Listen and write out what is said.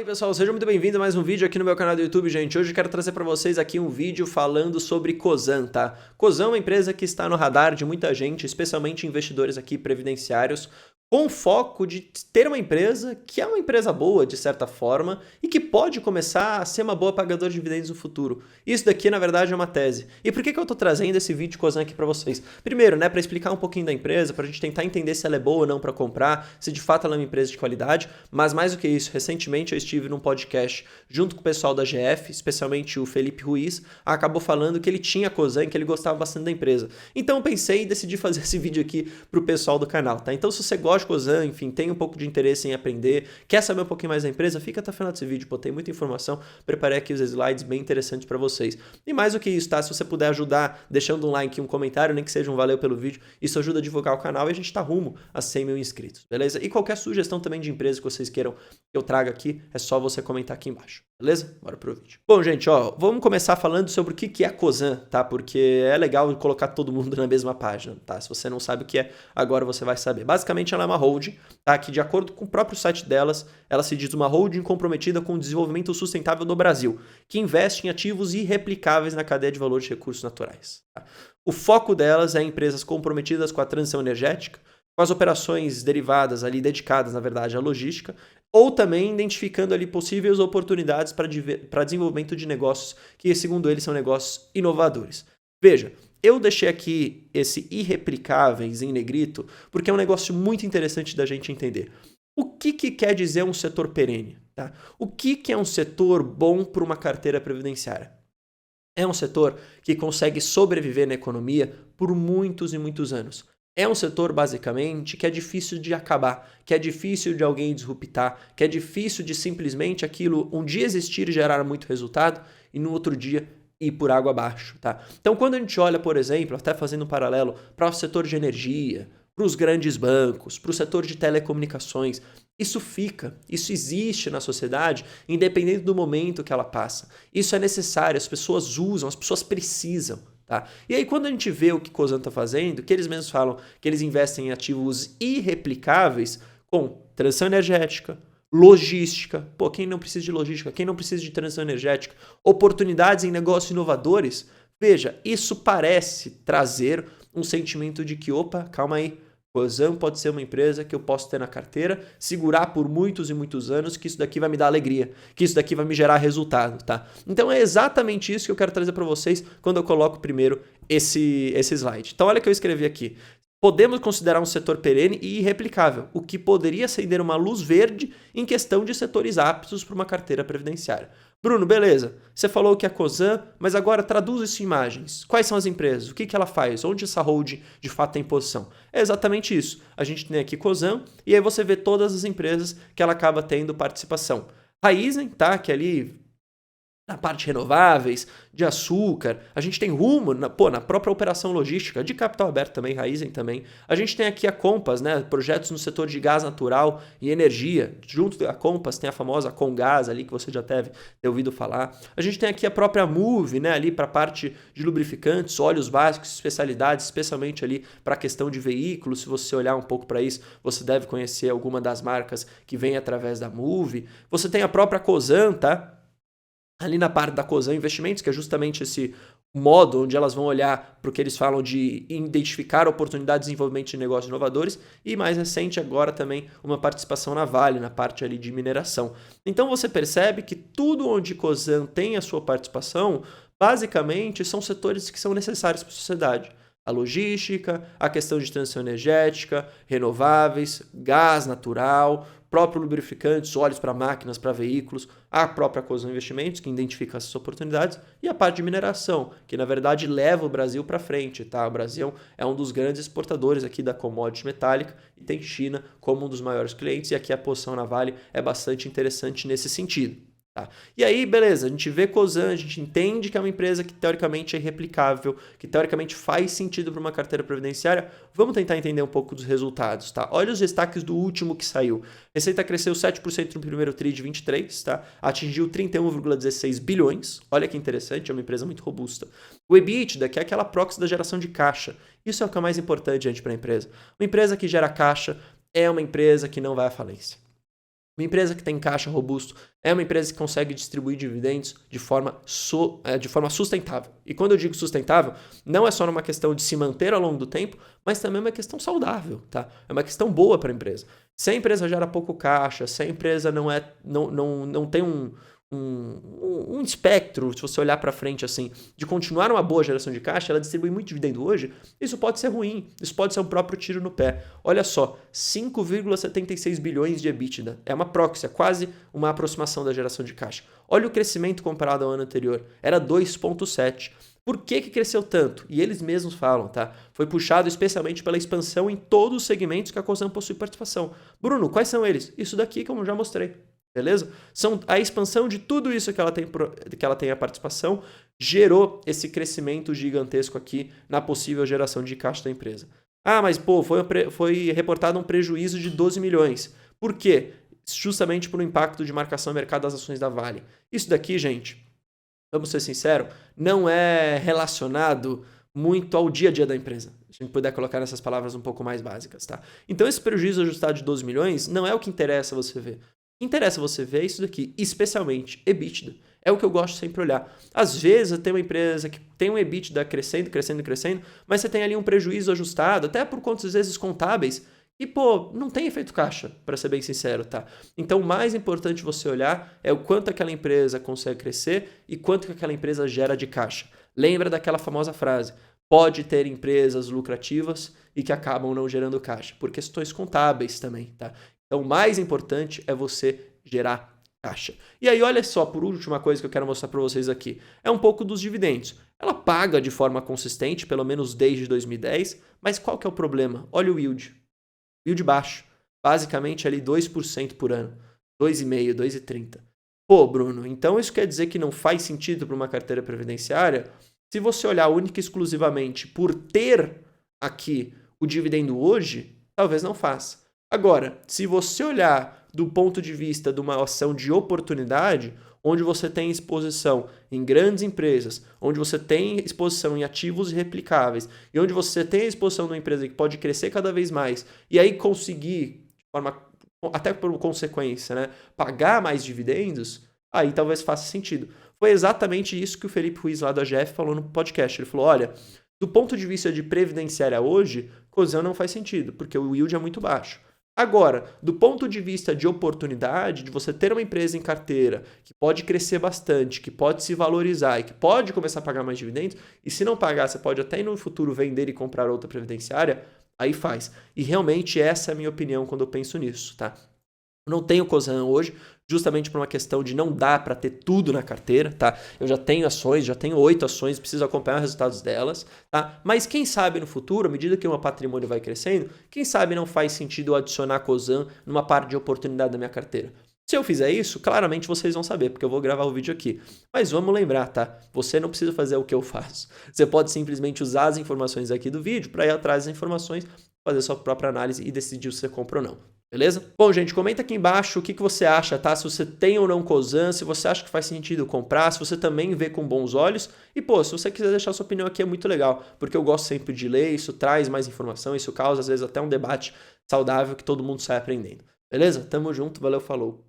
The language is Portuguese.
Fala aí pessoal, sejam muito bem-vindos a mais um vídeo aqui no meu canal do YouTube, gente. Hoje eu quero trazer para vocês aqui um vídeo falando sobre Cosan, tá? Cosan é uma empresa que está no radar de muita gente, especialmente investidores aqui previdenciários, com foco de ter uma empresa que é uma empresa boa, de certa forma, e que pode começar a ser uma boa pagadora de dividendos no futuro. Isso daqui, na verdade, é uma tese. E por que eu tô trazendo esse vídeo de Cosan aqui para vocês? Primeiro, né, para explicar um pouquinho da empresa, para a gente tentar entender se ela é boa ou não para comprar, se de fato ela é uma empresa de qualidade, mas mais do que isso, recentemente eu estive num podcast junto com o pessoal da GF, especialmente o Felipe Ruiz, acabou falando que ele tinha Cosan e que ele gostava bastante da empresa. Então eu pensei e decidi fazer esse vídeo aqui pro pessoal do canal, tá? Então se você gosta de Cosan, enfim, tem um pouco de interesse em aprender, quer saber um pouquinho mais da empresa, fica até o final desse vídeo, pô, tem muita informação, preparei aqui os slides bem interessantes para vocês. E mais do que isso, tá? Se você puder ajudar deixando um like e um comentário, nem que seja um valeu pelo vídeo, isso ajuda a divulgar o canal e a gente tá rumo a 100 mil inscritos, beleza? E qualquer sugestão também de empresa que vocês queiram que eu traga aqui, é só você comentar aqui embaixo, beleza? Bora pro vídeo. Bom, gente, ó, vamos começar falando sobre o que é Cosan, tá? Porque é legal colocar todo mundo na mesma página, tá? Se você não sabe o que é, agora você vai saber. Basicamente, ela é uma holding, tá? Que de acordo com o próprio site delas, ela se diz uma holding comprometida com o desenvolvimento sustentável do Brasil, que investe em ativos irreplicáveis na cadeia de valor de recursos naturais, tá? O foco delas é em empresas comprometidas com a transição energética, com as operações derivadas ali, dedicadas, na verdade, à logística, ou também identificando ali possíveis oportunidades para desenvolvimento de negócios que, segundo eles, são negócios inovadores. Veja, eu deixei aqui esse irreplicáveis em negrito porque é um negócio muito interessante da gente entender. O que quer dizer um setor perene? Tá? O que é um setor bom para uma carteira previdenciária? É um setor que consegue sobreviver na economia por muitos e muitos anos. É um setor, basicamente, que é difícil de acabar, que é difícil de alguém disruptar, que é difícil de simplesmente aquilo um dia existir e gerar muito resultado e no outro dia ir por água abaixo, tá? Então, quando a gente olha, por exemplo, até fazendo um paralelo para o setor de energia, para os grandes bancos, para o setor de telecomunicações, isso existe na sociedade, independente do momento que ela passa. Isso é necessário, as pessoas usam, as pessoas precisam. Tá? E aí quando a gente vê o que Cosan está fazendo, que eles mesmos falam que eles investem em ativos irreplicáveis com transição energética, logística, pô, quem não precisa de logística, quem não precisa de transição energética, oportunidades em negócios inovadores, veja, isso parece trazer um sentimento de que, opa, calma aí, Cosan pode ser uma empresa que eu posso ter na carteira, segurar por muitos e muitos anos, que isso daqui vai me dar alegria, que isso daqui vai me gerar resultado, tá? Então é exatamente isso que eu quero trazer para vocês quando eu coloco primeiro esse slide. Então olha o que eu escrevi aqui. Podemos considerar um setor perene e irreplicável, o que poderia acender uma luz verde em questão de setores aptos para uma carteira previdenciária. Bruno, beleza, você falou que é Cosan, mas agora traduz isso em imagens. Quais são as empresas? O que ela faz? Onde essa holding de fato tem posição? É exatamente isso. A gente tem aqui Cosan e aí você vê todas as empresas que ela acaba tendo participação. Raízen, tá? Que ali na parte de renováveis, de açúcar, a gente tem Rumo, na própria operação logística, de capital aberto também, Raízen também. A gente tem aqui a Compass, né, projetos no setor de gás natural e energia. Junto da Compass tem a famosa Comgás ali, que você já deve ter ouvido falar. A gente tem aqui a própria Moove, né, ali para a parte de lubrificantes, óleos básicos, especialidades, especialmente ali para a questão de veículos. Se você olhar um pouco para isso, você deve conhecer alguma das marcas que vem através da Moove. Você tem a própria Cosan, tá? Ali na parte da Cosan Investimentos, que é justamente esse modo onde elas vão olhar para o que eles falam de identificar oportunidades de desenvolvimento de negócios inovadores e mais recente agora também uma participação na Vale, na parte ali de mineração. Então você percebe que tudo onde Cosan tem a sua participação, basicamente são setores que são necessários para a sociedade. A logística, a questão de transição energética, renováveis, gás natural, próprio lubrificantes, óleos para máquinas, para veículos, a própria Cosan Investimentos, que identifica essas oportunidades, e a parte de mineração, que na verdade leva o Brasil para frente. Tá? O Brasil é um dos grandes exportadores aqui da commodity metálica e tem China como um dos maiores clientes, e aqui a posição na Vale é bastante interessante nesse sentido. Tá? E aí, beleza, a gente vê Cosan, a gente entende que é uma empresa que teoricamente é irreplicável, que teoricamente faz sentido para uma carteira previdenciária. Vamos tentar entender um pouco dos resultados, tá? Olha os destaques do último que saiu. Receita cresceu 7% no primeiro TRI de 23, tá? Atingiu 31,16 bilhões. Olha que interessante, é uma empresa muito robusta. O EBITDA, que é aquela proxy da geração de caixa. Isso é o que é mais importante, gente, para a empresa. Uma empresa que gera caixa é uma empresa que não vai à falência. Uma empresa que tem caixa robusto é uma empresa que consegue distribuir dividendos de forma sustentável. E quando eu digo sustentável, não é só numa questão de se manter ao longo do tempo, mas também é uma questão saudável, tá? É uma questão boa para a empresa. Se a empresa gera pouco caixa, se a empresa não tem um espectro, se você olhar para frente assim, de continuar uma boa geração de caixa, ela distribui muito dividendo hoje, isso pode ser ruim, isso pode ser um próprio tiro no pé. Olha só, 5,76 bilhões de EBITDA, é uma proxy, é quase uma aproximação da geração de caixa. Olha o crescimento comparado ao ano anterior, era 2,7. Por que cresceu tanto? E eles mesmos falam, tá? Foi puxado especialmente pela expansão em todos os segmentos que a Cosan possui participação. Bruno, quais são eles? Isso daqui que eu já mostrei. Beleza? São a expansão de tudo isso que ela tem a participação gerou esse crescimento gigantesco aqui na possível geração de caixa da empresa. Ah, mas pô, foi reportado um prejuízo de 12 milhões. Por quê? Justamente por um impacto de marcação no mercado das ações da Vale. Isso daqui, gente, vamos ser sinceros, não é relacionado muito ao dia a dia da empresa. Se a gente puder colocar nessas palavras um pouco mais básicas, tá? Então esse prejuízo ajustado de 12 milhões não é o que interessa você ver. O que interessa você ver é isso daqui, especialmente EBITDA. É o que eu gosto de sempre olhar. Às vezes tem uma empresa que tem um EBITDA crescendo, mas você tem ali um prejuízo ajustado, até por contas às vezes contábeis, e pô, não tem efeito caixa, para ser bem sincero, tá? Então o mais importante você olhar é o quanto aquela empresa consegue crescer e quanto que aquela empresa gera de caixa. Lembra daquela famosa frase, pode ter empresas lucrativas e que acabam não gerando caixa, por questões contábeis também, tá? Então, o mais importante é você gerar caixa. E aí, olha só, por última coisa que eu quero mostrar para vocês aqui, é um pouco dos dividendos. Ela paga de forma consistente, pelo menos desde 2010, mas qual que é o problema? Olha o yield. Yield baixo. Basicamente, ali 2% por ano. 2,5%, 2,30%. Pô, Bruno, então isso quer dizer que não faz sentido para uma carteira previdenciária? Se você olhar única e exclusivamente por ter aqui o dividendo hoje, talvez não faça. Agora, se você olhar do ponto de vista de uma ação de oportunidade, onde você tem exposição em grandes empresas, onde você tem exposição em ativos replicáveis e onde você tem a exposição numa empresa que pode crescer cada vez mais e aí conseguir, de forma, até por consequência, né, pagar mais dividendos, aí talvez faça sentido. Foi exatamente isso que o Felipe Ruiz lá da AGF falou no podcast. Ele falou, olha, do ponto de vista de previdenciária hoje, Cosan não faz sentido, porque o yield é muito baixo. Agora, do ponto de vista de oportunidade, de você ter uma empresa em carteira que pode crescer bastante, que pode se valorizar e que pode começar a pagar mais dividendos, e se não pagar, você pode até no futuro vender e comprar outra previdenciária, aí faz. E realmente essa é a minha opinião quando eu penso nisso, tá? Eu não tenho Cosan hoje, justamente por uma questão de não dar para ter tudo na carteira, tá? Eu já tenho ações, já tenho 8 ações, preciso acompanhar os resultados delas, tá? Mas quem sabe no futuro, à medida que o meu patrimônio vai crescendo, quem sabe não faz sentido eu adicionar Cosan numa parte de oportunidade da minha carteira. Se eu fizer isso, claramente vocês vão saber, porque eu vou gravar o vídeo aqui. Mas vamos lembrar, tá? Você não precisa fazer o que eu faço. Você pode simplesmente usar as informações aqui do vídeo para ir atrás das informações, fazer sua própria análise e decidir se você compra ou não. Beleza? Bom, gente, comenta aqui embaixo o que você acha, tá? Se você tem ou não Cosan, se você acha que faz sentido comprar, se você também vê com bons olhos. E, pô, se você quiser deixar sua opinião aqui é muito legal, porque eu gosto sempre de ler, isso traz mais informação, isso causa, às vezes, até um debate saudável que todo mundo sai aprendendo. Beleza? Tamo junto, valeu, falou.